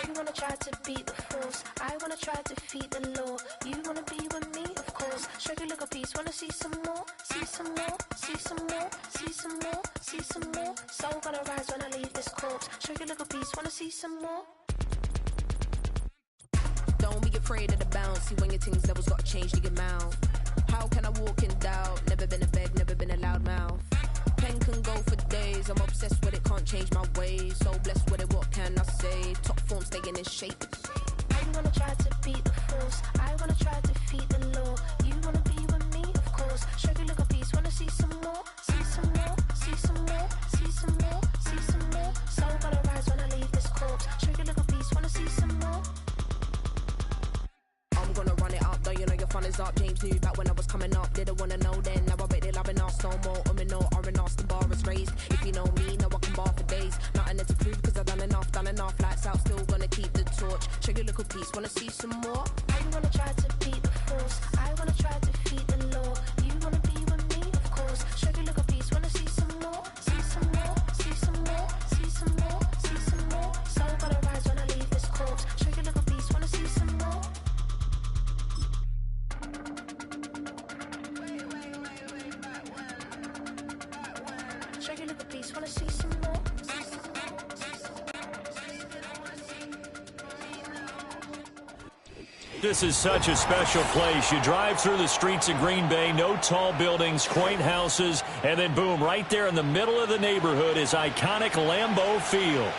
You wanna try to beat the force, I wanna try to defeat the law. You wanna be with me, of course. Show you a little piece, wanna see some more, see some more, see some more, see some more, see some more. Soul gonna rise when I leave this corpse. Show you a little piece, wanna see some more. Don't be afraid of the bounce. See when your things levels gotta change to your mouth. How can I walk in doubt? Never been a beg, never been a loud mouth. Pen can go for days. I'm obsessed with it, can't change my ways. So blessed with it, what can I say? Top form staying in shape. I wanna try to beat the force, I wanna try to defeat the law. You wanna be with me, of course. Show you a little piece, wanna see some more, see some more, see some more, see some more, see some more. Soul gonna rise when I leave this corpse. Show you a little piece, wanna see some more. I'm gonna run it up, though you know your fun is up. James knew back when I was coming up, didn't wanna know then. Now I bet they're loving us no more. No R&R's, the bar is raised. If you know me, now I can bar for days. Nothing there to prove, cause I've done enough. Lights out, still gonna keep the torch. Show you a little piece, wanna see some more? I wanna try to beat the force, I wanna try to defeat the law. You wanna be with me, of course. Show you a little piece, wanna see some more, see some more, see some more, see some more, see some more. Soul gonna rise when I leave this corpse. Show you a little piece, wanna see some more. Show you a little piece, wanna see some more. This is such a special place. You drive through the streets of Green Bay, no tall buildings, quaint houses, and then boom, right there in the middle of the neighborhood is iconic Lambeau Field.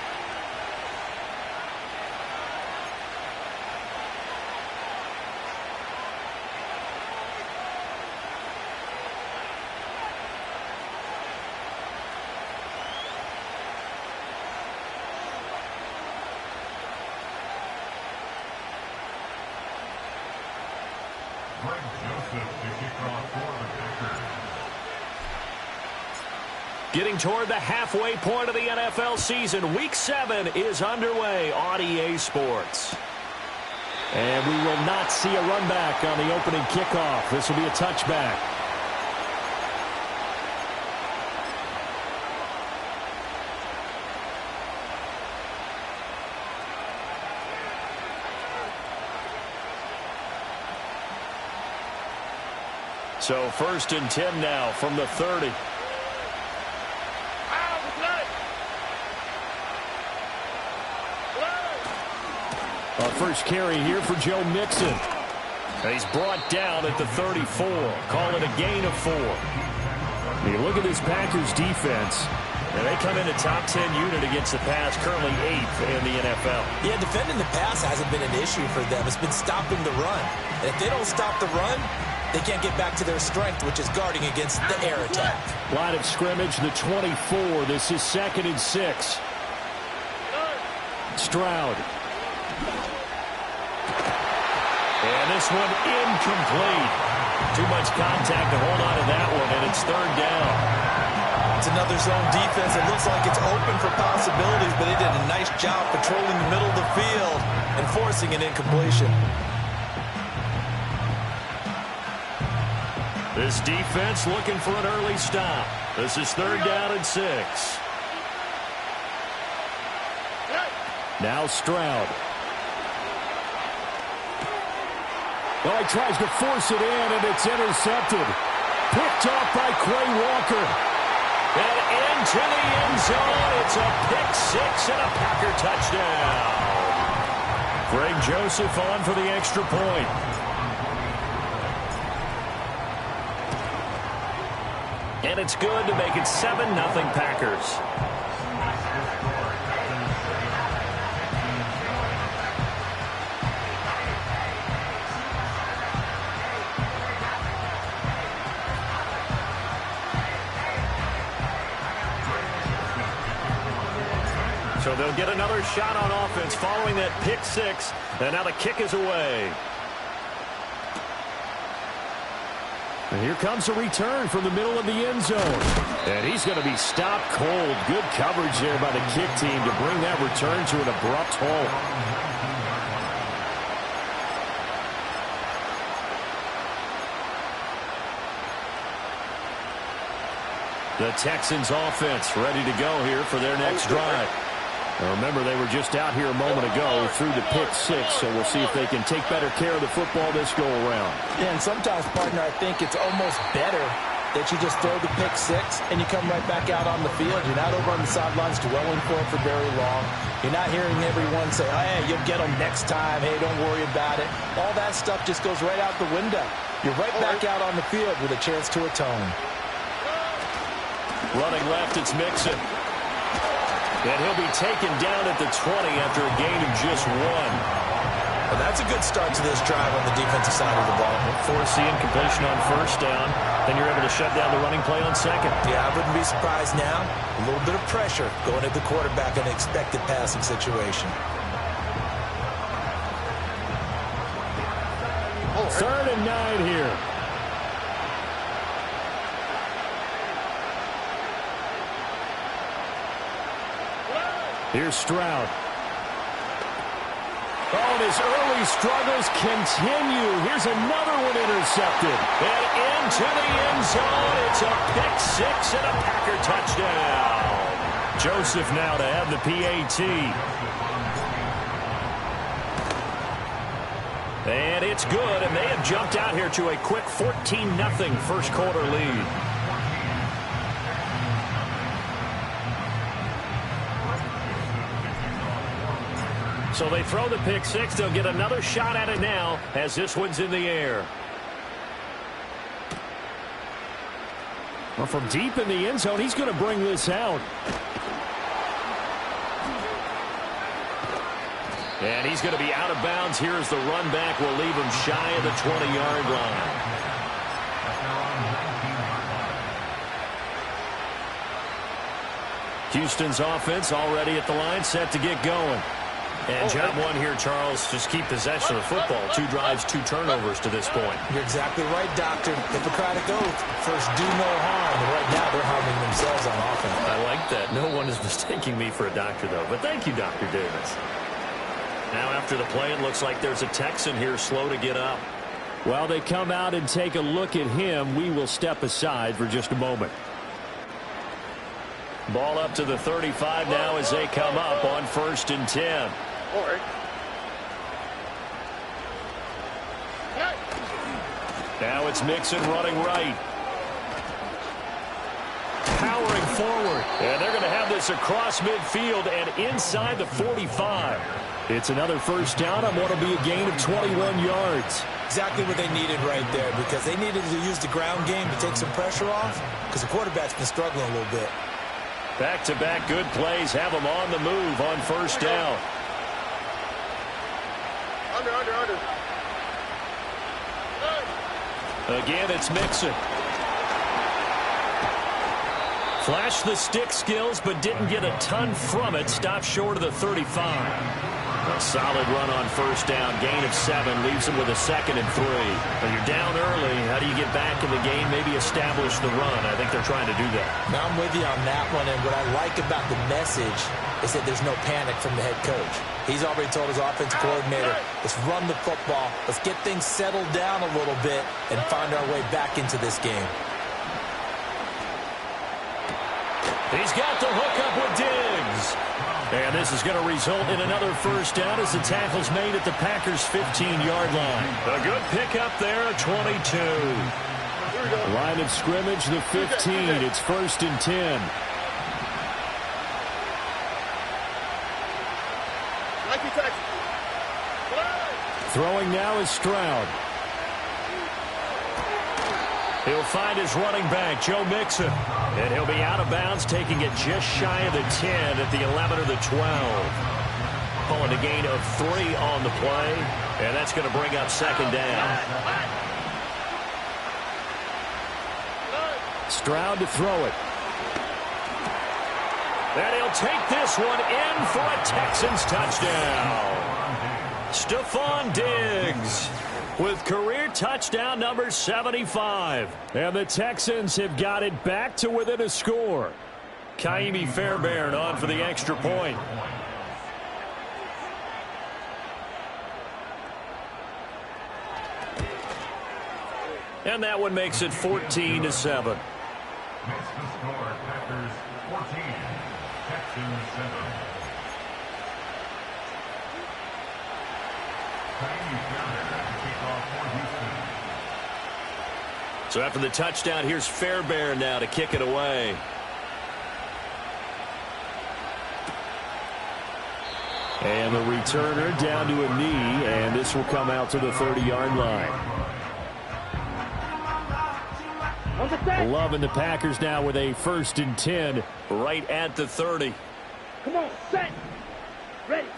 Getting toward the halfway point of the NFL season. Week 7 is underway on EA Sports. And we will not see a run back on the opening kickoff. This will be a touchback. So 1st and 10 now from the 30. Our first carry here for Joe Mixon. He's brought down at the 34. Call it a gain of 4. You look at this Packers defense, and they come in a top 10 unit against the pass, currently 8th in the NFL. Yeah, defending the pass hasn't been an issue for them. It's been stopping the run. And if they don't stop the run, they can't get back to their strength, which is guarding against the air attack. Line of scrimmage, the 24. This is 2nd and 6. Stroud. And this one incomplete. Too much contact to hold on to that one, and it's 3rd down. It's another zone defense. It looks like it's open for possibilities, but they did a nice job patrolling the middle of the field and forcing an incompletion. This defense looking for an early stop. This is 3rd down and 6. Now Stroud. Well, he tries to force it in, and it's intercepted. Picked off by Quay Walker. And into the end zone. It's a pick 6 and a Packer touchdown. Greg Joseph on for the extra point. And it's good to make it 7-0 Packers. So they'll get another shot on offense following that pick 6. And now the kick is away. And here comes a return from the middle of the end zone. And he's going to be stopped cold. Good coverage there by the kick team to bring that return to an abrupt halt. The Texans offense ready to go here for their next drive. Now remember, they were just out here a moment ago through the pick six, so we'll see if they can take better care of the football this go-around. Yeah, and sometimes, partner, I think it's almost better that you just throw the pick six and you come right back out on the field. You're not over on the sidelines dwelling for it for very long. You're not hearing everyone say, oh, hey, you'll get them next time. Hey, don't worry about it. All that stuff just goes right out the window. You're right back out on the field with a chance to atone. Running left, it's Mixon. And he'll be taken down at the 20 after a gain of just 1. Well, that's a good start to this drive on the defensive side of the ball. Force the incompletion on first down. Then you're able to shut down the running play on second. Yeah, I wouldn't be surprised now. A little bit of pressure going at the quarterback in an expected passing situation. 3rd and 9 here. Here's Stroud. Oh, and his early struggles continue. Here's another one intercepted. And into the end zone. It's a pick six and a Packer touchdown. Joseph now to have the PAT. And it's good, and they have jumped out here to a quick 14-0 first quarter lead. So they throw the pick six. They'll get another shot at it now as this one's in the air. Well, from deep in the end zone, he's going to bring this out. And he's going to be out of bounds. Here's the run back. Will leave him shy of the 20-yard line. Houston's offense already at the line, set to get going. And job one here, Charles, just keep possession of the football. 2 drives, 2 turnovers to this point. You're exactly right, Doctor. Hippocratic oath. First, do no harm. And right now, they're harming themselves on offense. I like that. No one is mistaking me for a doctor, though. But thank you, Dr. Davis. Now, after the play, it looks like there's a Texan here slow to get up. While they come out and take a look at him, we will step aside for just a moment. Ball up to the 35 now as they come up on 1st and 10. Now it's Mixon running right. Powering forward. And they're going to have this across midfield and inside the 45. It's another first down on what will be a gain of 21 yards. Exactly what they needed right there, because they needed to use the ground game to take some pressure off, because the quarterback's been struggling a little bit. Back-to-back good plays have them on the move on first down. Under. Again, it's Mixon. Flashed the stick skills, but didn't get a ton from it. Stopped short of the 35. A solid run on first down. Gain of 7 leaves them with a 2nd and 3. When you're down early, how do you get back in the game? Maybe establish the run. I think they're trying to do that. Now I'm with you on that one, and what I like about the message is that there's no panic from the head coach. He's already told his offensive coordinator, let's run the football, let's get things settled down a little bit and find our way back into this game. He's got the hook up with Diggs. And this is going to result in another first down as the tackle's made at the Packers' 15-yard line. A good pickup there, 22. Line of scrimmage, the 15. It's 1st and 10. Throwing now is Stroud. He'll find his running back, Joe Mixon. And he'll be out of bounds, taking it just shy of the 10 at the 11 or the 12. Pulling a gain of 3 on the play. And that's going to bring up 2nd down. Stroud to throw it. And he'll take this one in for a Texans touchdown. Stephon Diggs with career touchdown number 75. And the Texans have got it back to within a score. Kaimi Fairbairn on for the extra point. And that one makes it 14-7. Makes the score Packers 14, Texans 7. So after the touchdown, here's Fairbairn now to kick it away. And the returner down to a knee, and this will come out to the 30-yard line. Loving the Packers now with a 1st and 10 right at the 30. Come on, set, ready.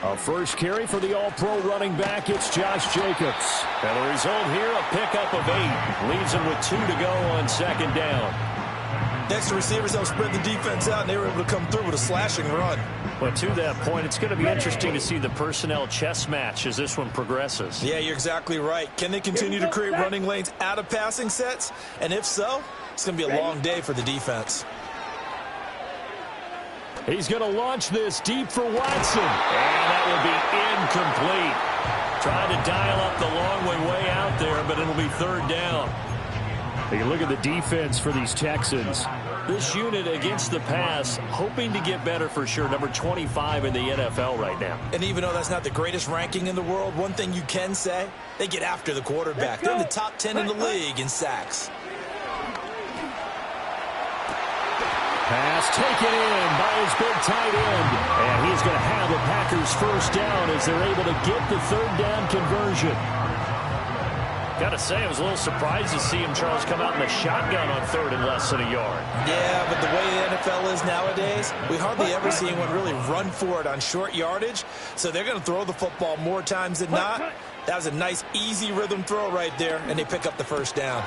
A first carry for the all-pro running back. It's Josh Jacobs. And the result here, a pickup of 8. Leaves him with 2 to go on 2nd down. Next, receivers help spread the defense out, and they were able to come through with a slashing run. But to that point, it's going to be interesting to see the personnel chess match as this one progresses. Yeah, you're exactly right. Can they continue to create running lanes out of passing sets? And if so, it's going to be a long day for the defense. He's going to launch this deep for Watson. And that will be incomplete. Tried to dial up the long way out there, but it'll be 3rd down. Take a look at the defense for these Texans. This unit against the pass, hoping to get better for sure. Number 25 in the NFL right now. And even though that's not the greatest ranking in the world, one thing you can say, they get after the quarterback. They're in the top 10 in the league in sacks. Pass taken in by his big tight end. And he's going to have the Packers 1st down as they're able to get the 3rd down conversion. Got to say, I was a little surprised to see him, Charles, come out in the shotgun on 3rd and less than a yard. Yeah, but the way the NFL is nowadays, we hardly ever see anyone really run for it on short yardage. So they're going to throw the football more times than not. That was a nice, easy rhythm throw right there, and they pick up the 1st down.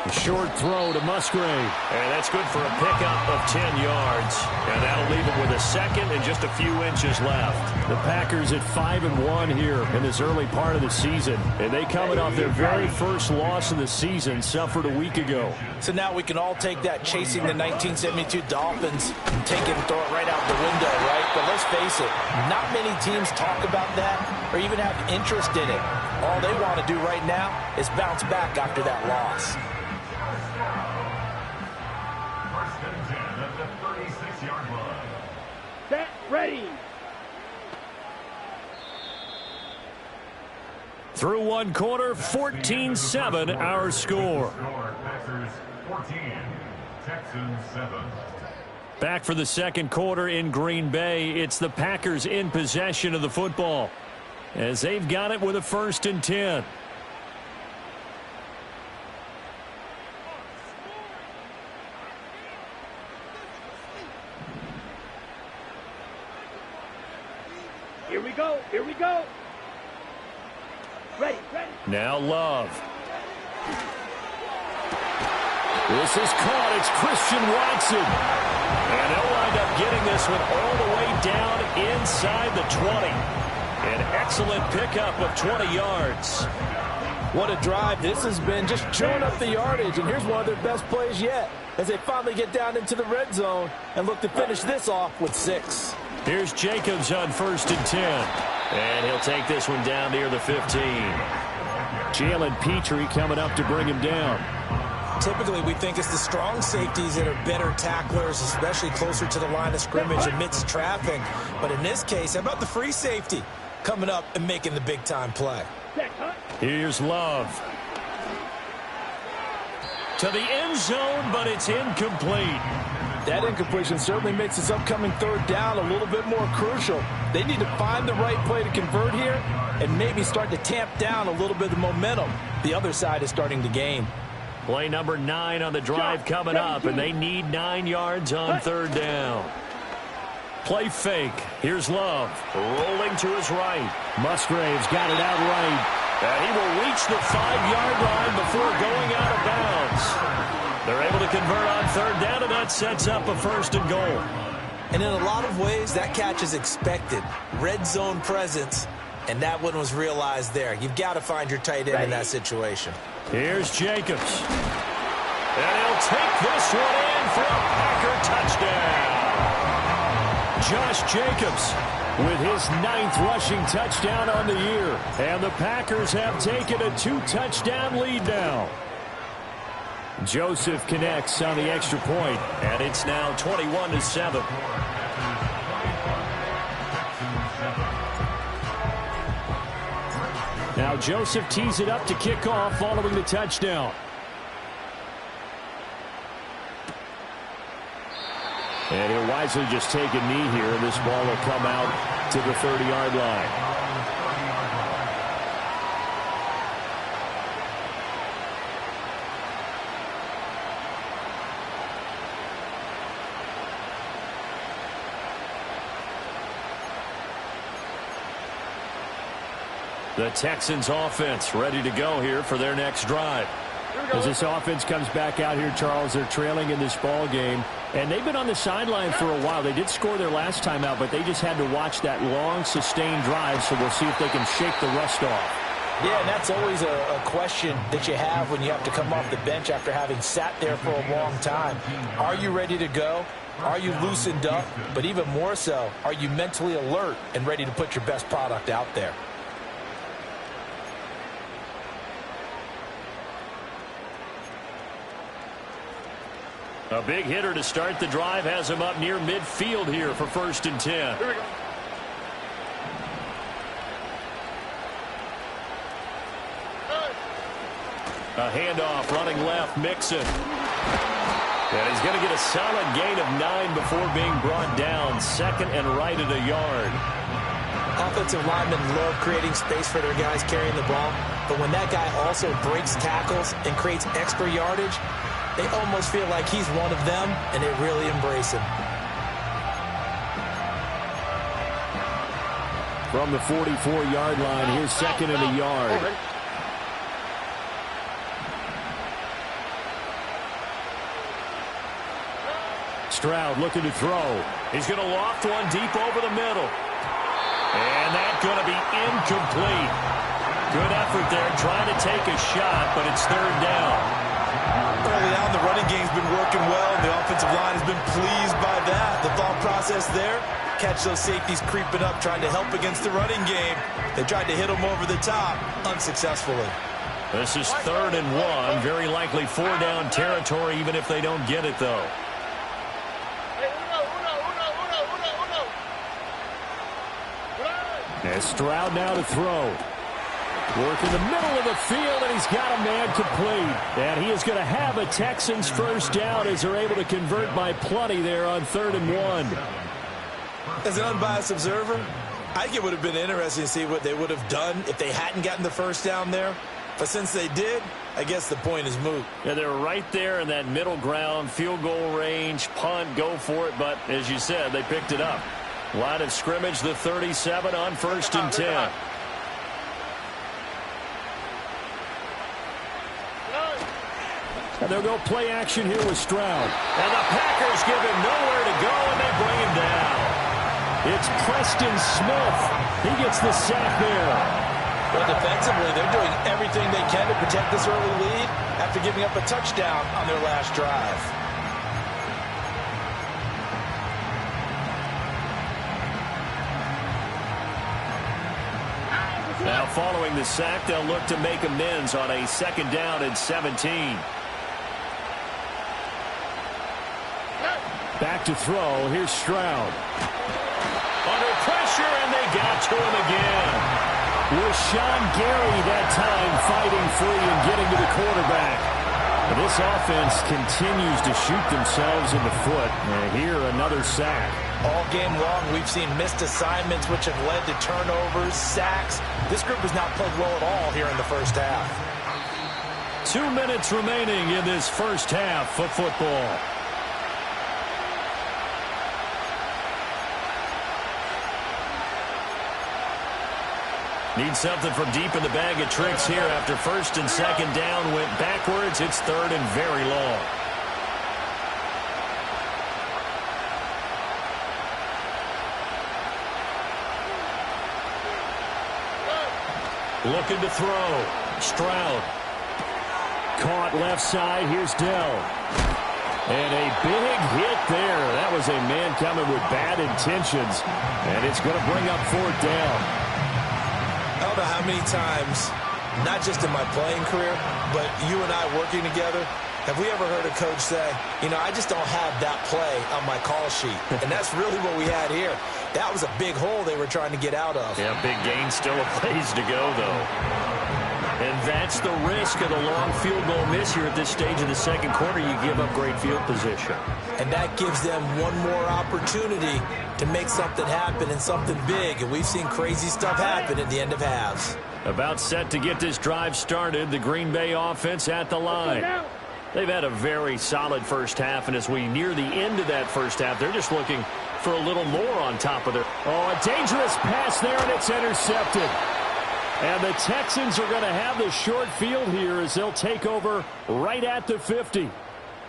A short throw to Musgrave. And that's good for a pickup of 10 yards. And that'll leave him with a 2nd and just a few inches left. The Packers at 5-1 here in this early part of the season. And they coming off their very first loss of the season, suffered a week ago. So now we can all take that chasing the 1972 Dolphins and take it and throw it right out the window, right? But let's face it, not many teams talk about that or even have interest in it. All they want to do right now is bounce back after that loss. Set, ready. Through one quarter, 14-7 our score. Packers 14, Texans 7. Back for the 2nd quarter in Green Bay. It's the Packers in possession of the football as they've got it with a 1st and 10. Here we go, here we go. Ready, ready. Now Love. This is caught. It's Christian Watson. And they'll wind up getting this one all the way down inside the 20. An excellent pickup of 20 yards. What a drive this has been, just chewing up the yardage. And here's one of their best plays yet as they finally get down into the red zone and look to finish this off with 6. Here's Jacobs on 1st and 10. And he'll take this one down near the 15. Jalen Petrie coming up to bring him down. Typically, we think it's the strong safeties that are better tacklers, especially closer to the line of scrimmage amidst traffic. But in this case, how about the free safety coming up and making the big-time play? Here's Love. To the end zone, but it's incomplete. That incompletion certainly makes this upcoming 3rd down a little bit more crucial. They need to find the right play to convert here and maybe start to tamp down a little bit of the momentum the other side is starting to gain. Play number 9 on the drive coming up, and they need 9 yards on 3rd down. Play fake. Here's Love. Rolling to his right. Musgrave's got it out right. And he will reach the 5-yard line before going out of bounds. They're able to convert on 3rd down, and that sets up a 1st and goal. And in a lot of ways, that catch is expected. Red zone presence, and that one was realized there. You've got to find your tight end in that situation. Here's Jacobs. And he'll take this one in for a Packer touchdown. Josh Jacobs with his 9th rushing touchdown on the year. And the Packers have taken a 2-touchdown lead now. Joseph connects on the extra point, and it's now 21-7. Now Joseph tees it up to kick off following the touchdown. And he'll wisely just take a knee here, and this ball will come out to the 30-yard line. The Texans offense ready to go here for their next drive. As this offense comes back out here, Charles, they're trailing in this ball game, and they've been on the sideline for a while. They did score their last time out, but they just had to watch that long, sustained drive, so we'll see if they can shake the rust off. Yeah, and that's always a question that you have when you have to come off the bench after having sat there for a long time. Are you ready to go? Are you loosened up? But even more so, are you mentally alert and ready to put your best product out there? A big hitter to start the drive has him up near midfield here for 1st and 10. Here we go. A handoff running left, Mixon. And he's going to get a solid gain of 9 before being brought down. 2nd and right at a yard. Offensive linemen love creating space for their guys carrying the ball, but when that guy also breaks tackles and creates extra yardage, they almost feel like he's one of them, and they really embrace him. From the 44-yard line, here's 2nd and a yard. Stroud looking to throw. He's going to loft one deep over the middle. And that's going to be incomplete. Good effort there trying to take a shot, but it's 3rd down. Early on, the running game's been working well, and the offensive line has been pleased by that. The thought process there, catch those safeties creeping up, trying to help against the running game. They tried to hit them over the top, unsuccessfully. This is 3rd and 1. Very likely 4-down territory, even if they don't get it, though. And Stroud now to throw. Work in the middle of the field, and he's got a man complete. And he is going to have a Texans 1st down as they're able to convert by plenty there on 3rd and 1. As an unbiased observer, I think it would have been interesting to see what they would have done if they hadn't gotten the 1st down there. But since they did, I guess the point is moot. Yeah, they're right there in that middle ground, field goal range, punt, go for it. But as you said, they picked it up. Line of scrimmage, the 37 on 1st and 10. And they'll go play action here with Stroud. And the Packers give him nowhere to go, and they bring him down. It's Preston Smith. He gets the sack there. Well, defensively, they're doing everything they can to protect this early lead after giving up a touchdown on their last drive. Now following the sack, they'll look to make amends on a 2nd down and 17. Back to throw. Here's Stroud. Under pressure, and they got to him again. Rashawn Gary that time fighting free and getting to the quarterback. And this offense continues to shoot themselves in the foot. And here, another sack. All game long, we've seen missed assignments which have led to turnovers, sacks. This group has not played well at all here in the 1st half. 2 minutes remaining in this 1st half of football. Need something from deep in the bag of tricks here after 1st and 2nd down went backwards. It's 3rd and very long. Looking to throw. Stroud. Caught left side. Here's Dell. And a big hit there. That was a man coming with bad intentions. And it's going to bring up 4th down. I don't know how many times, not just in my playing career, but you and I working together, Have we ever heard a coach say, you know, I just don't have that play on my call sheet? And that's really what we had here. That was a big hole they were trying to get out of. Yeah, big gain, still a ways to go, though. And that's the risk of the long field goal miss here at this stage of the second quarter. You give up great field position. And that gives them one more opportunity to make something happen and something big. And we've seen crazy stuff happen at the end of halves. About set to get this drive started, the Green Bay offense at the line. They've had a very solid first half, and as we near the end of that first half, they're just looking for a little more on top of their... Oh, a dangerous pass there, and it's intercepted. And the Texans are going to have the short field here as they'll take over right at the 50.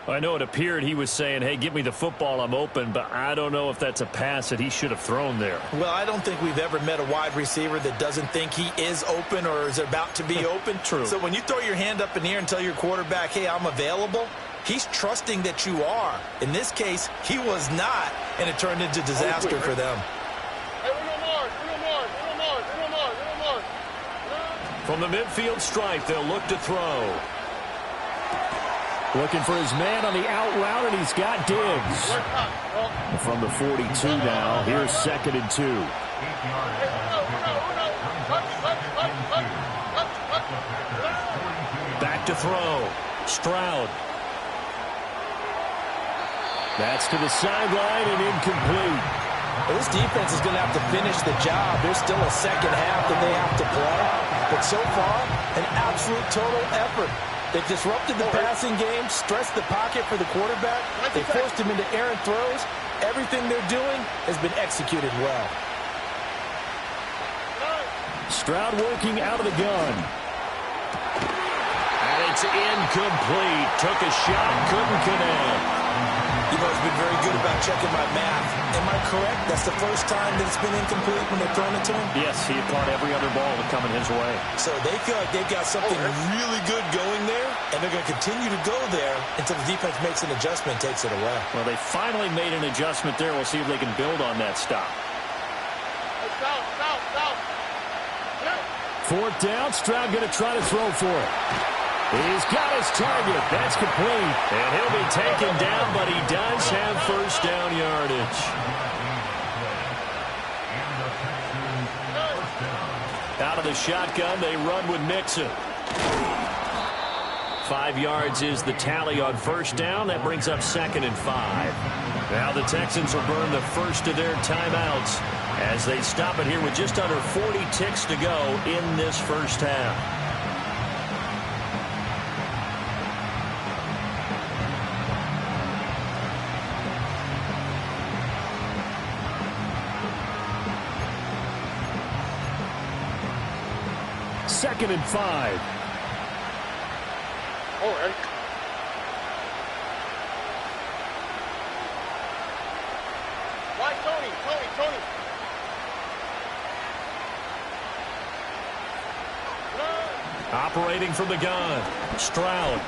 I know it appeared he was saying, hey, give me the football, I'm open, but I don't know if that's a pass that he should have thrown there. Well, I don't think we've ever met a wide receiver that doesn't think he is open or is about to be open. True. So when you throw your hand up in the air and tell your quarterback, hey, I'm available, he's trusting that you are. In this case, he was not, and it turned into disaster for them. From the midfield stripe, they'll look to throw. Looking for his man on the out route, and he's got Diggs. From the 42 now, here's 2nd and 2. Back to throw. Stroud. That's to the sideline and incomplete. Well, this defense is going to have to finish the job. There's still a second half that they have to play. But so far, an absolute total effort. They've disrupted the passing game, stressed the pocket for the quarterback. They forced him into errant throws. Everything they're doing has been executed well. Stroud working out of the gun. And it's incomplete. Took a shot, couldn't connect. You know, he's been very good about checking my math. Am I correct? That's the first time that it's been incomplete when they've thrown it to him? Yes, he had caught every other ball coming his way. So they feel like they've got something really good going there, and they're going to continue to go there until the defense makes an adjustment and takes it away. Well, they finally made an adjustment there. We'll see if they can build on that stop. Fourth down, Stroud going to try to throw for it. He's got his target. That's complete. And he'll be taken down, but he does have first down yardage. Out of the shotgun, they run with Mixon. 5 yards is the tally on first down. That brings up 2nd and 5. Now the Texans will burn the first of their timeouts as they stop it here with just under 40 ticks to go in this first half. Second and 5. All right. Why, Tony? Operating from the gun, Stroud.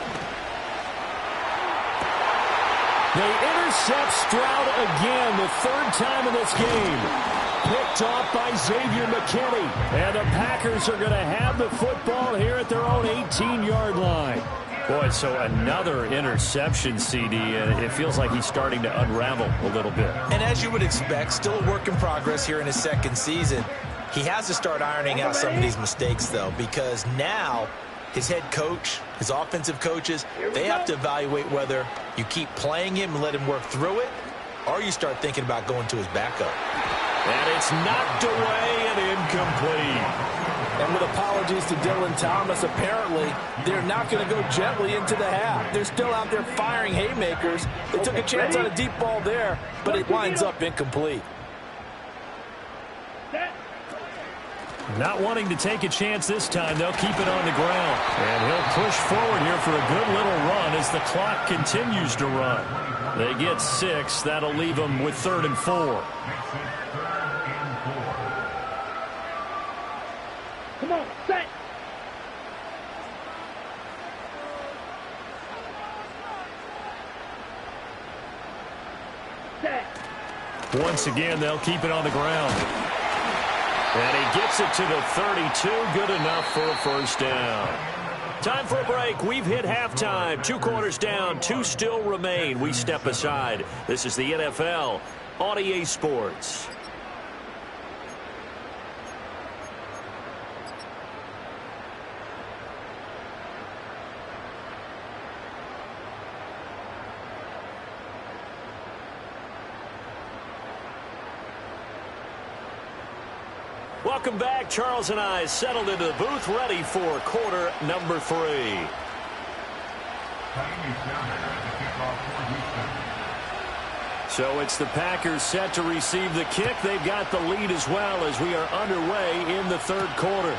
They intercept Stroud again, the 3rd time in this game. Picked off by Xavier McKinney. And the Packers are going to have the football here at their own 18-yard line. Boy, so another interception, CD. It feels like he's starting to unravel a little bit. And as you would expect, still a work in progress here in his second season. He has to start ironing out some of these mistakes, though, because now his head coach, his offensive coaches, they have to evaluate whether you keep playing him and let him work through it, or you start thinking about going to his backup. And it's knocked away and incomplete. And with apologies to Dylan Thomas, apparently they're not going to go gently into the half. They're still out there firing haymakers. They took a chance on a deep ball there, but it winds up incomplete. Not wanting to take a chance this time, they'll keep it on the ground. And he'll push forward here for a good little run as the clock continues to run. They get 6. That'll leave them with 3rd and 4. Come on, set. Set. Once again, they'll keep it on the ground. And he gets it to the 32. Good enough for a first down. Time for a break. We've hit halftime. 2 quarters down, 2 still remain. We step aside. This is the NFL on EA Sports. Welcome back. Charles and I settled into the booth, ready for quarter number 3. So it's the Packers set to receive the kick. They've got the lead as well as we are underway in the 3rd quarter.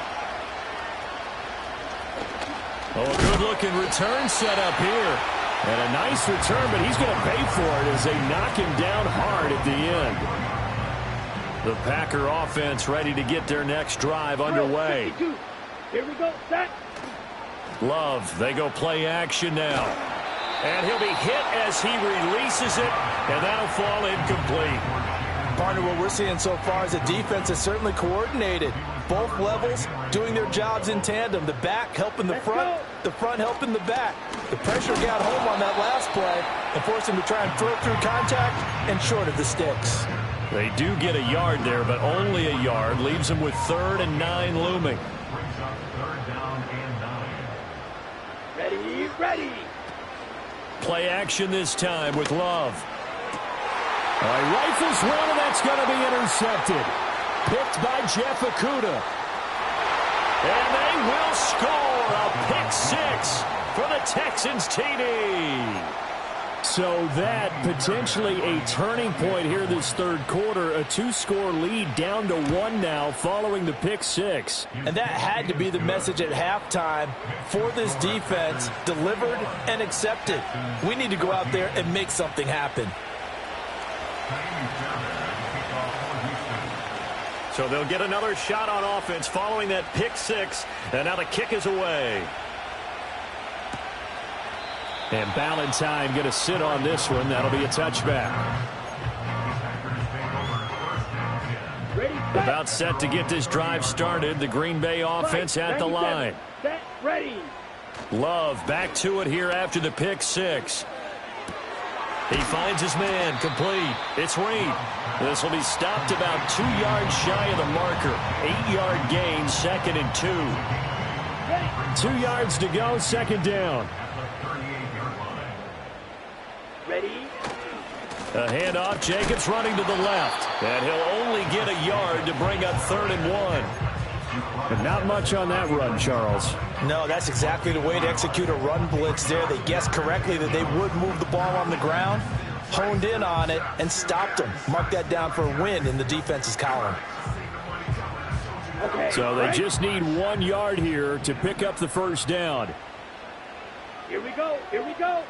Oh, a good-looking return set up here. And a nice return, but he's going to pay for it as they knock him down hard at the end. The Packer offense ready to get their next drive underway. Here we go, set. Love, they go play action now. And he'll be hit as he releases it, and that'll fall incomplete. Partner, what we're seeing so far is the defense is certainly coordinated. Both levels doing their jobs in tandem. The back helping the front helping the back. The pressure got home on that last play and forced him to try and throw through contact and short of the sticks. They do get a yard there, but only a yard. Leaves them with 3rd and 9 looming. Ready, ready. Play action this time with Love. Rifles one, and that's going to be intercepted. Picked by Jeff Okudah. And they will score a pick 6 for the Texans TD. So that potentially a turning point here this 3rd quarter. A 2-score lead down to 1 now following the pick 6. And that had to be the message at halftime for this defense. Delivered and accepted. We need to go out there and make something happen. So they'll get another shot on offense following that pick 6. And now the kick is away. And Ballantyne going to sit on this one. That'll be a touchback. About set to get this drive started. The Green Bay offense at the line. Set, ready. Love back to it here after the pick 6. He finds his man, complete. It's Reed. This will be stopped about 2 yards shy of the marker. 8-yard gain, 2nd and 2. 2 yards to go, 2nd down. Ready. A handoff, Jacobs running to the left. And he'll only get a yard to bring up 3rd and 1. But not much on that run, Charles. No, that's exactly the way to execute a run blitz there. They guessed correctly that they would move the ball on the ground, honed in on it, and stopped them. Mark that down for a win in the defense's column. Okay, so they just need 1 yard here to pick up the 1st down. Here we go. Here we go.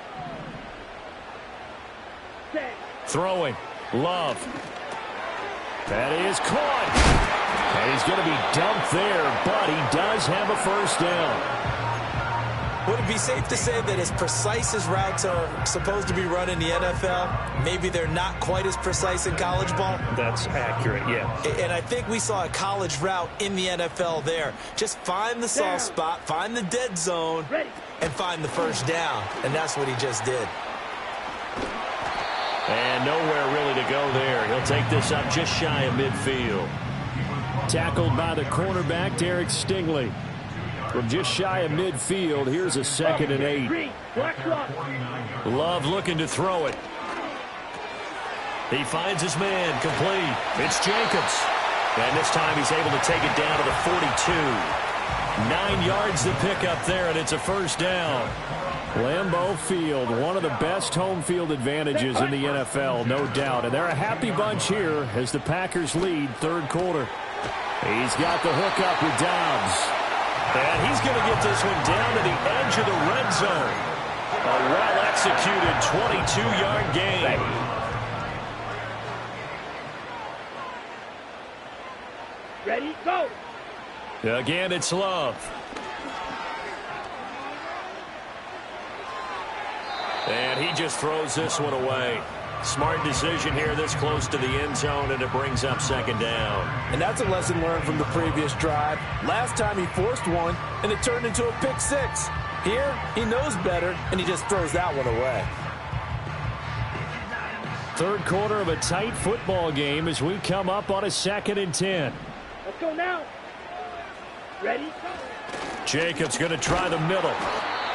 Set. Throwing. Love. That is caught. And he's going to be dumped there, but he does have a 1st down. Would it be safe to say that as precise as routes are supposed to be run in the NFL, maybe they're not quite as precise in college ball? That's accurate, yeah. And I think we saw a college route in the NFL there. Just find the soft spot, find the dead zone, and find the 1st down. And that's what he just did. And nowhere really to go there. He'll take this up just shy of midfield. Tackled by the cornerback, Derek Stingley. From just shy of midfield, here's a 2nd and 8. Love looking to throw it. He finds his man, complete. It's Jacobs. And this time he's able to take it down to the 42. 9 yards to pick up there, and it's a 1st down. Lambeau Field, one of the best home field advantages in the NFL, no doubt. And they're a happy bunch here as the Packers lead 3rd quarter. He's got the hook up with Dobbs. And he's going to get this one down to the edge of the red zone. A well-executed 22-yard gain. Ready, go. Again, it's Love. And he just throws this one away. Smart decision here this close to the end zone, and it brings up second down. And that's a lesson learned from the previous drive. Last time he forced one, and it turned into a pick six. Here, he knows better, and he just throws that one away. Third quarter of a tight football game as we come up on a 2nd and 10. Let's go now. Ready? Jacobs going to try the middle.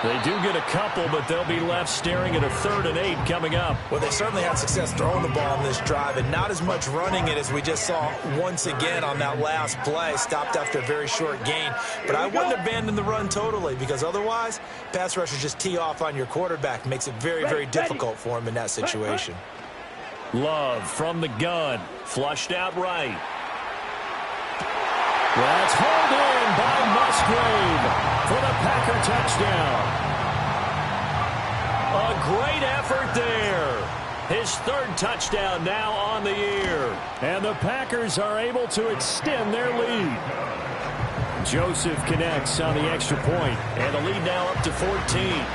They do get a couple, but they'll be left staring at a 3rd and 8 coming up. Well, they certainly had success throwing the ball in this drive, and not as much running it as we just saw once again on that last play. Stopped after a very short gain. But I wouldn't abandon the run totally, because otherwise, pass rushers just tee off on your quarterback. Makes it very, very difficult for him in that situation. Love from the gun. Flushed out right. That's hauled in by Musgrave for the Packer touchdown. A great effort there. His 3rd touchdown now on the year. And the Packers are able to extend their lead. Joseph connects on the extra point, and the lead now up to 14.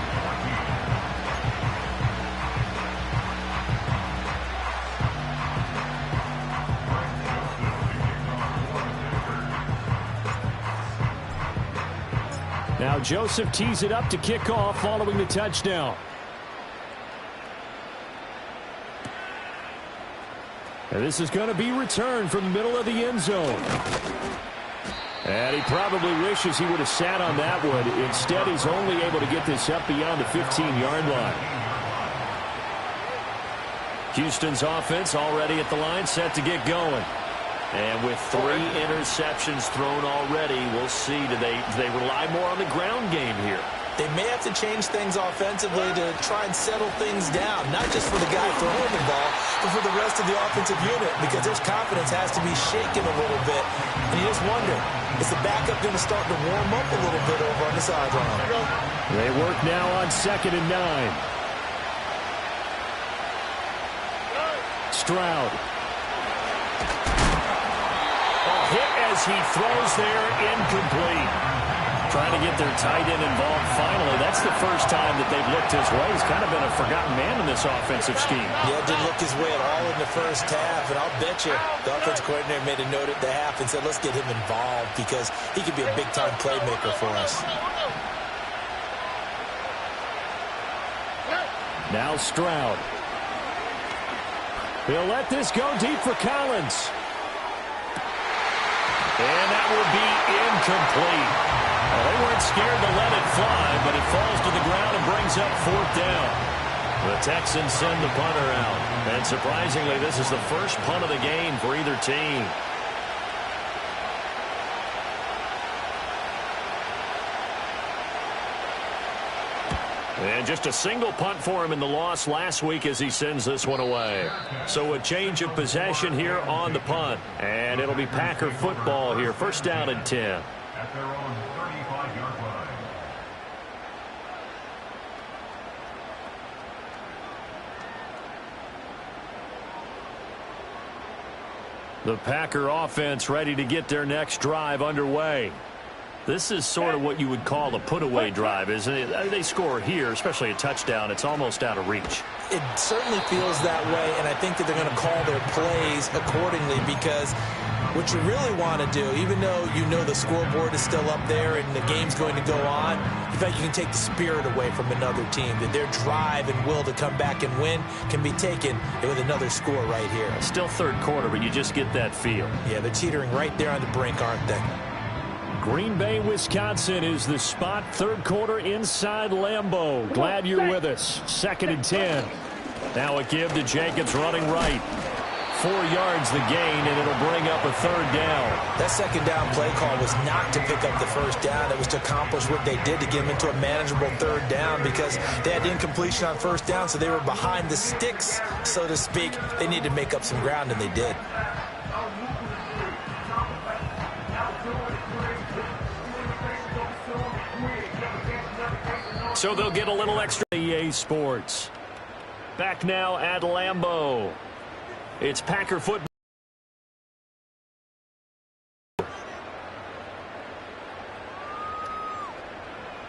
Now Joseph tees it up to kick off following the touchdown. And this is going to be returned from the middle of the end zone. And he probably wishes he would have sat on that one. Instead, he's only able to get this up beyond the 15-yard line. Houston's offense already at the line, set to get going. And with 3 interceptions thrown already, we'll see. Do they rely more on the ground game here? They may have to change things offensively to try and settle things down, not just for the guy throwing the ball, but for the rest of the offensive unit, because their confidence has to be shaken a little bit. And you just wonder, is the backup going to start to warm up a little bit over on the sideline? They work now on 2nd and 9. Stroud. Hit as he throws there, incomplete. Trying to get their tight end involved finally. That's the first time that they've looked his way. He's kind of been a forgotten man in this offensive scheme. Yeah, didn't look his way at all in the first half, and I'll bet you the offensive coordinator made a note at the half and said, let's get him involved because he could be a big-time playmaker for us. Now Stroud. He'll let this go deep for Collins. And that will be incomplete. Well, they weren't scared to let it fly, but it falls to the ground and brings up 4th down. The Texans send the punter out. And surprisingly, this is the first punt of the game for either team. And just a single punt for him in the loss last week as he sends this one away. So a change of possession here on the punt. And it'll be Packer football here. 1st down and 10. At their own 35-yard line. The Packer offense ready to get their next drive underway. This is sort of what you would call a put-away drive, isn't it? They score here, especially a touchdown. It's almost out of reach. It certainly feels that way, and I think that they're going to call their plays accordingly because what you really want to do, even though you know the scoreboard is still up there and the game's going to go on, in fact, you can take the spirit away from another team, that their drive and will to come back and win can be taken with another score right here. Still 3rd quarter, but you just get that feel. Yeah, they're teetering right there on the brink, aren't they? Green Bay, Wisconsin is the spot. 3rd quarter inside Lambeau. Glad you're with us. 2nd and 10. Now a give to Jacobs running right. 4 yards the gain, and it'll bring up a 3rd down. That 2nd down play call was not to pick up the 1st down. It was to accomplish what they did to get them into a manageable 3rd down because they had incompletion on 1st down, so they were behind the sticks, so to speak. They needed to make up some ground, and they did. So they'll get a little extra. EA Sports. Back now at Lambeau. It's Packer football.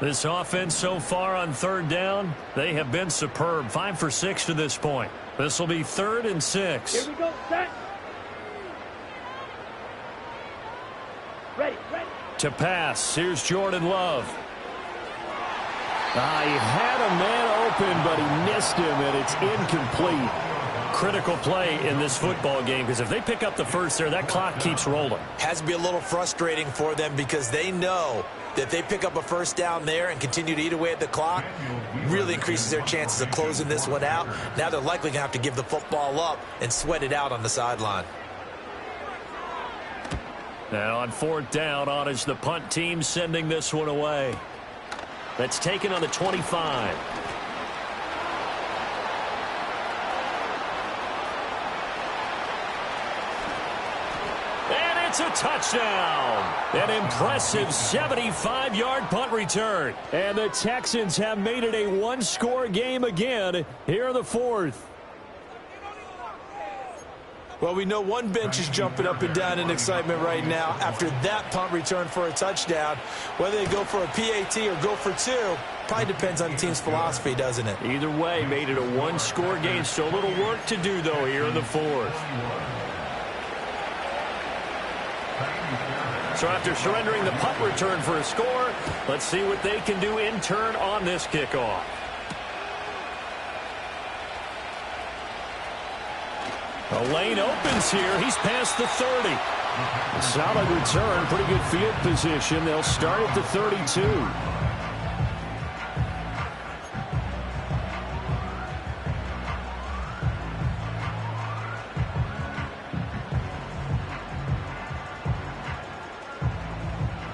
This offense so far on 3rd down, they have been superb. 5 for 6 to this point. This will be 3rd and 6. Here we go, set. Ready. To pass, here's Jordan Love. He had a man open, but he missed him, and it's incomplete. Critical play in this football game, because if they pick up the first there, that clock keeps rolling. Has to be a little frustrating for them because they know that if they pick up a first down there and continue to eat away at the clock, really increases their chances of closing this one out. Now they're likely going to have to give the football up and sweat it out on the sideline. Now on 4th down, on is the punt team sending this one away. That's taken on the 25. And it's a touchdown. An impressive 75-yard punt return. And the Texans have made it a one-score game again here in the 4th. Well, we know one bench is jumping up and down in excitement right now after that punt return for a touchdown. Whether they go for a PAT or go for 2, probably depends on the team's philosophy, doesn't it? Either way, made it a one-score game. Still a little work to do, though, here in the 4th. So after surrendering the punt return for a score, let's see what they can do in turn on this kickoff. A lane opens here. He's past the 30. Solid return. Pretty good field position. They'll start at the 32.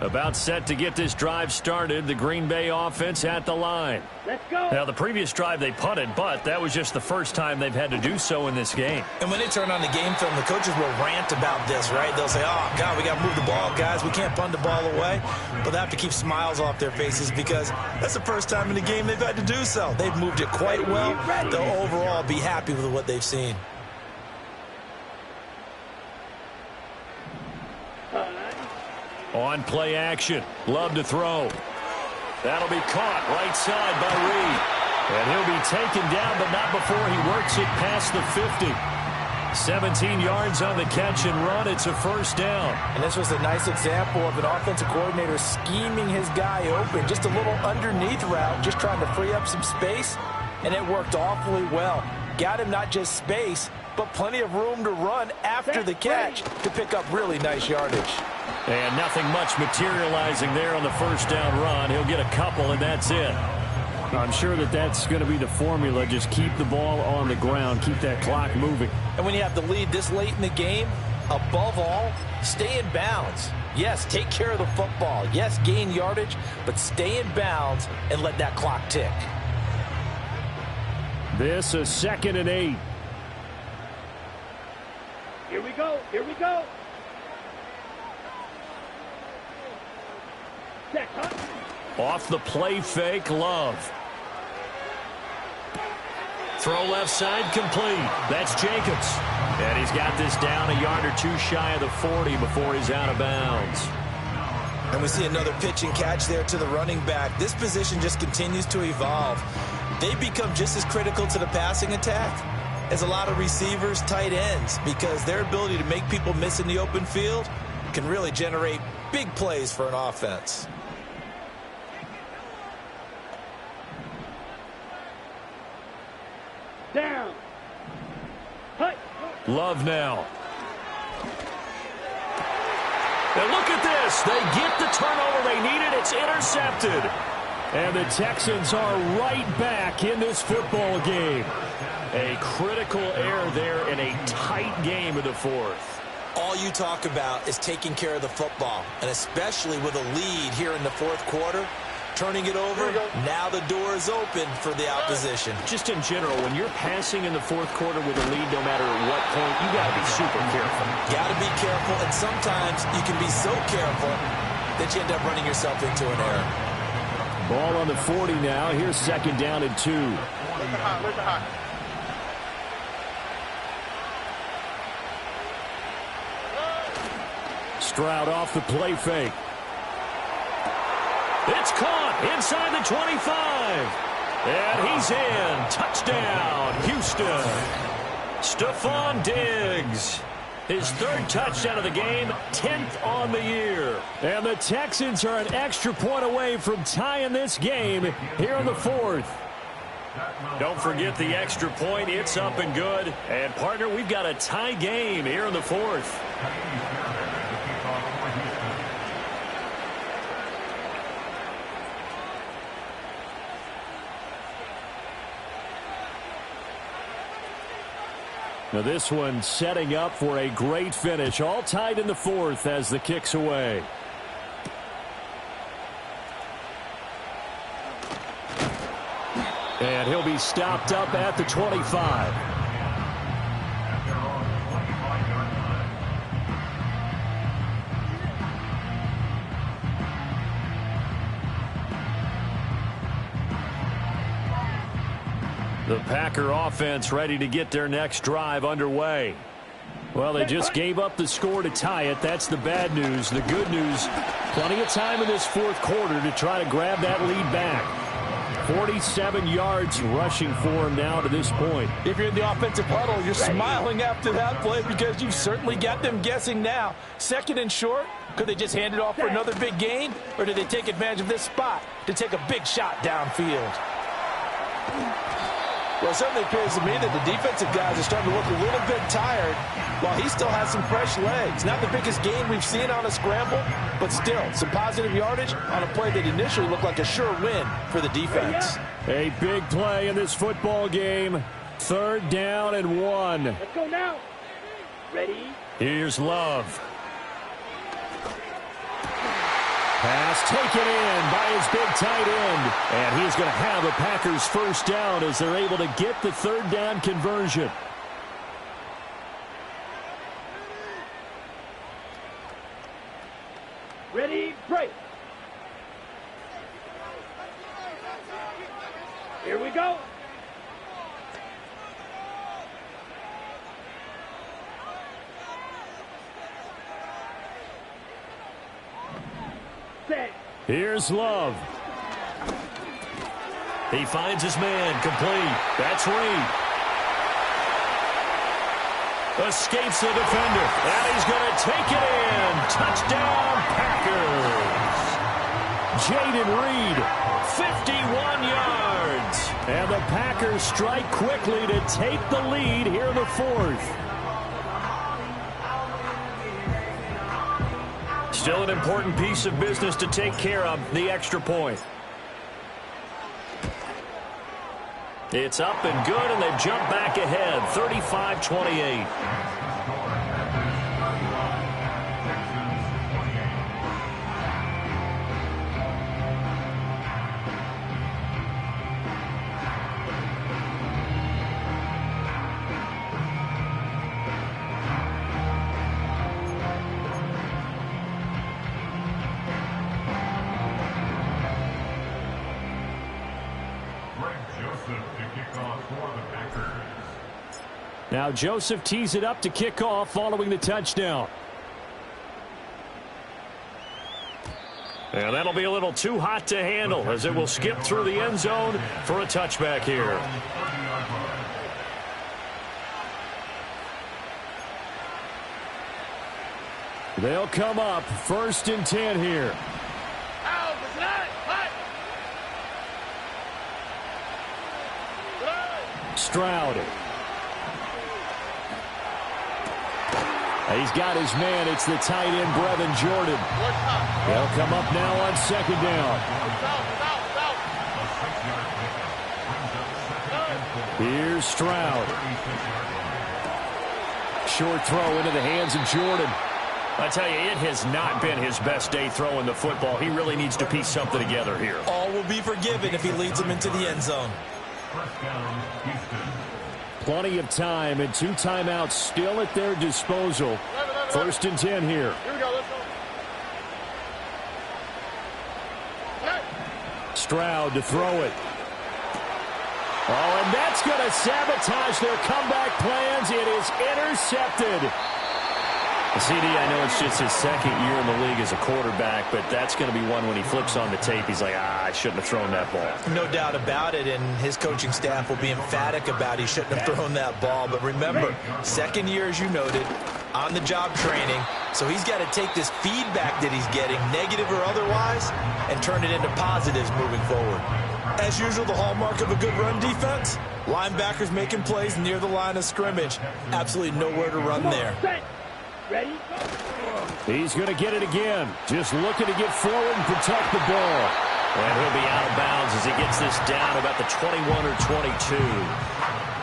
About set to get this drive started. The Green Bay offense at the line. Let's go. Now, the previous drive they punted, but that was just the first time they've had to do so in this game. And when they turn on the game film, the coaches will rant about this, right? They'll say, oh, God, we got to move the ball, guys. We can't punt the ball away. But they have to keep smiles off their faces because that's the first time in the game they've had to do so. They've moved it quite well. They'll overall be happy with what they've seen. On play action. Love to throw. That'll be caught right side by Reed. And he'll be taken down, but not before he works it past the 50. 17 yards on the catch and run. It's a first down. And this was a nice example of an offensive coordinator scheming his guy open. Just a little underneath route, just trying to free up some space. And it worked awfully well. Got him not just space, but plenty of room to run after the catch to pick up really nice yardage. And nothing much materializing there on the first down run. He'll get a couple, and that's it. I'm sure that that's going to be the formula. Just keep the ball on the ground. Keep that clock moving. And when you have the lead this late in the game, above all, stay in bounds. Yes, take care of the football. Yes, gain yardage, but stay in bounds and let that clock tick. This is 2nd and 8. Here we go. Here we go. Set, huh? Off the play fake, Love. Throw left side complete. That's Jacobs. And he's got this down a yard or two shy of the 40 before he's out of bounds. And we see another pitch and catch there to the running back. This position just continues to evolve. They become just as critical to the passing attack as a lot of receivers, tight ends, because their ability to make people miss in the open field can really generate big plays for an offense. Down. Hut. Love now. And look at this. They get the turnover they needed. It's intercepted. And the Texans are right back in this football game. A critical error there in a tight game of the 4th. All you talk about is taking care of the football, and especially with a lead here in the 4th quarter, turning it over, now the door is open for the opposition. Just in general, when you're passing in the 4th quarter with a lead, no matter at what point, you got to be super careful. Got to be careful, and sometimes you can be so careful that you end up running yourself into an error. Ball on the 40 now. Here's 2nd down and 2. Stroud off the play fake. It's caught inside the 25. And he's in. Touchdown, Houston. Stephon Diggs. His third touchdown of the game, 10th on the year. And the Texans are an extra point away from tying this game here in the fourth. Don't forget the extra point. It's up and good. And, partner, we've got a tie game here in the fourth. Now this one setting up for a great finish. All tied in the fourth as the kick's away. And he'll be stopped up at the 25. The Packer offense ready to get their next drive underway. Well, they just gave up the score to tie it. That's the bad news. The good news, plenty of time in this fourth quarter to try to grab that lead back. 47 yards rushing for him now to this point. If you're in the offensive huddle, you're smiling after that play because you've certainly got them guessing now. Second and short, could they just hand it off for another big gain? Or did they take advantage of this spot to take a big shot downfield? Well, it certainly appears to me that the defensive guys are starting to look a little bit tired while he still has some fresh legs. Not the biggest gain we've seen on a scramble, but still some positive yardage on a play that initially looked like a sure win for the defense. A big play in this football game. 3rd down and 1. Let's go now. Ready? Here's Love. Pass taken in by his big tight end. And he's going to have a Packers first down as they're able to get the 3rd down conversion. Ready, break. Here we go. Set. Here's Love. He finds his man, complete. That's Reed. Escapes the defender, and he's going to take it in. Touchdown, Packers. Jaden Reed, 51 yards. And the Packers strike quickly to take the lead here in the fourth. Still an important piece of business to take care of, the extra point. It's up and good, and they've jumped back ahead, 35-28. Now Joseph tees it up to kick off following the touchdown. And that'll be a little too hot to handle as it will skip through the end zone for a touchback here. They'll come up 1st and 10 here. Stroud. He's got his man. It's the tight end, Brevin Jordan. They'll come up now on 2nd down. Here's Stroud. Short throw into the hands of Jordan. I tell you, it has not been his best day throwing the football. He really needs to piece something together here. All will be forgiven if he leads them into the end zone. Plenty of time and 2 timeouts still at their disposal. 1st and 10 here. Here we go, let's go. Stroud to throw it. Oh, and that's going to sabotage their comeback plans. It is intercepted. CD, I know it's just his second year in the league as a quarterback, but that's going to be one when he flips on the tape, he's like, I shouldn't have thrown that ball. No doubt about it, and his coaching staff will be emphatic about he shouldn't have thrown that ball. But remember, second year, as you noted, on-the-job training, so he's got to take this feedback that he's getting, negative or otherwise, and turn it into positives moving forward. As usual, the hallmark of a good run defense, linebackers making plays near the line of scrimmage. Absolutely nowhere to run there. Ready? He's going to get it again. Just looking to get forward and protect the ball. And he'll be out of bounds as he gets this down about the 21 or 22.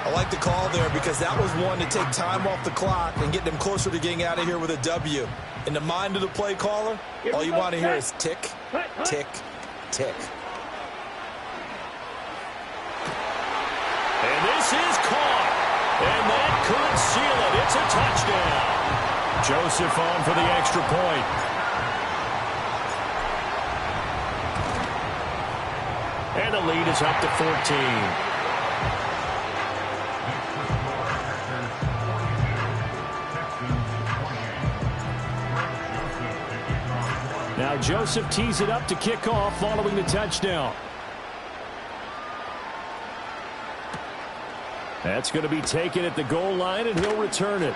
I like the call there because that was one to take time off the clock and get them closer to getting out of here with a W. In the mind of the play caller, all you want to hear is tick, tick, tick. And this is caught. And that could seal it. It's a touchdown. Joseph on for the extra point. And the lead is up to 14. Now Joseph tees it up to kick off following the touchdown. That's going to be taken at the goal line, and he'll return it.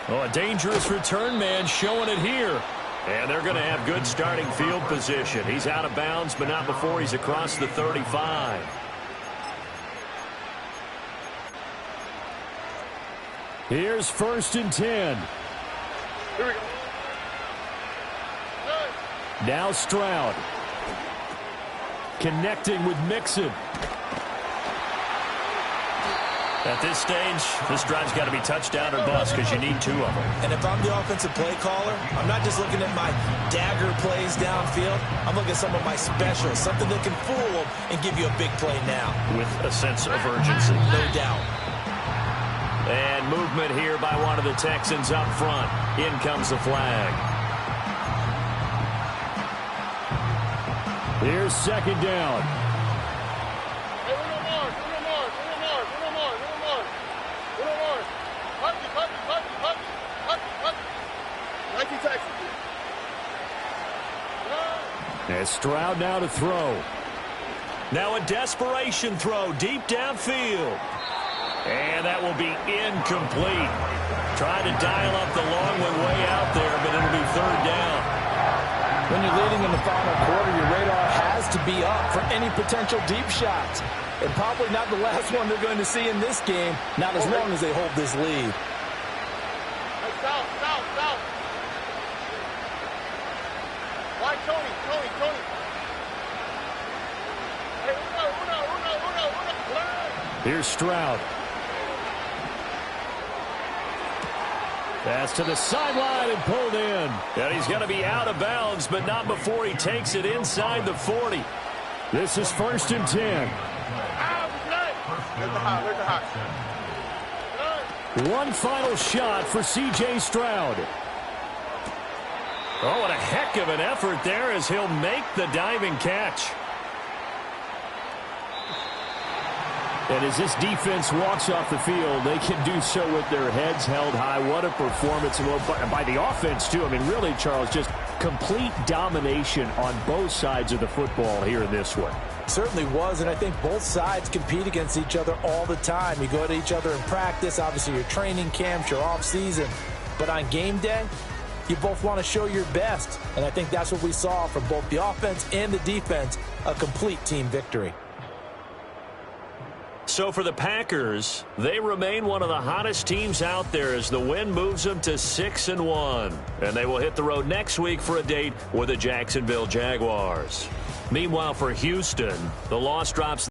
Oh, a dangerous return man showing it here. And they're going to have good starting field position. He's out of bounds, but not before he's across the 35. Here's 1st and 10. Here we go. Now Stroud. Connecting with Mixon. At this stage, this drive's got to be touchdown or bust because you need 2 of them. And if I'm the offensive play caller, I'm not just looking at my dagger plays downfield. I'm looking at some of my specials, something that can fool them and give you a big play now. With a sense of urgency. No doubt. And movement here by one of the Texans up front. In comes the flag. Here's 2nd down. And Stroud now to throw. Now a desperation throw deep downfield. And that will be incomplete. Trying to dial up the long one way out there, but it'll be 3rd down. When you're leading in the final quarter, your radar has to be up for any potential deep shots. And probably not the last one they're going to see in this game, not as long as they hold this lead. South. Why Tony? Hey, Uno. Here's Stroud. Pass to the sideline and pulled in. And he's going to be out of bounds, but not before he takes it inside the 40. This is 1st and 10. One final shot for C.J. Stroud. Oh, what a heck of an effort there as he'll make the diving catch. And as this defense walks off the field, they can do so with their heads held high. What a performance by the offense, too. I mean, really, Charles, just complete domination on both sides of the football here in this one. Certainly was, and I think both sides compete against each other all the time. You go to each other in practice, obviously your training camps, your off-season. But on game day, you both want to show your best. And I think that's what we saw from both the offense and the defense, a complete team victory. So for the Packers, they remain one of the hottest teams out there as the win moves them to 6-1. And they will hit the road next week for a date with the Jacksonville Jaguars. Meanwhile, for Houston, the loss drops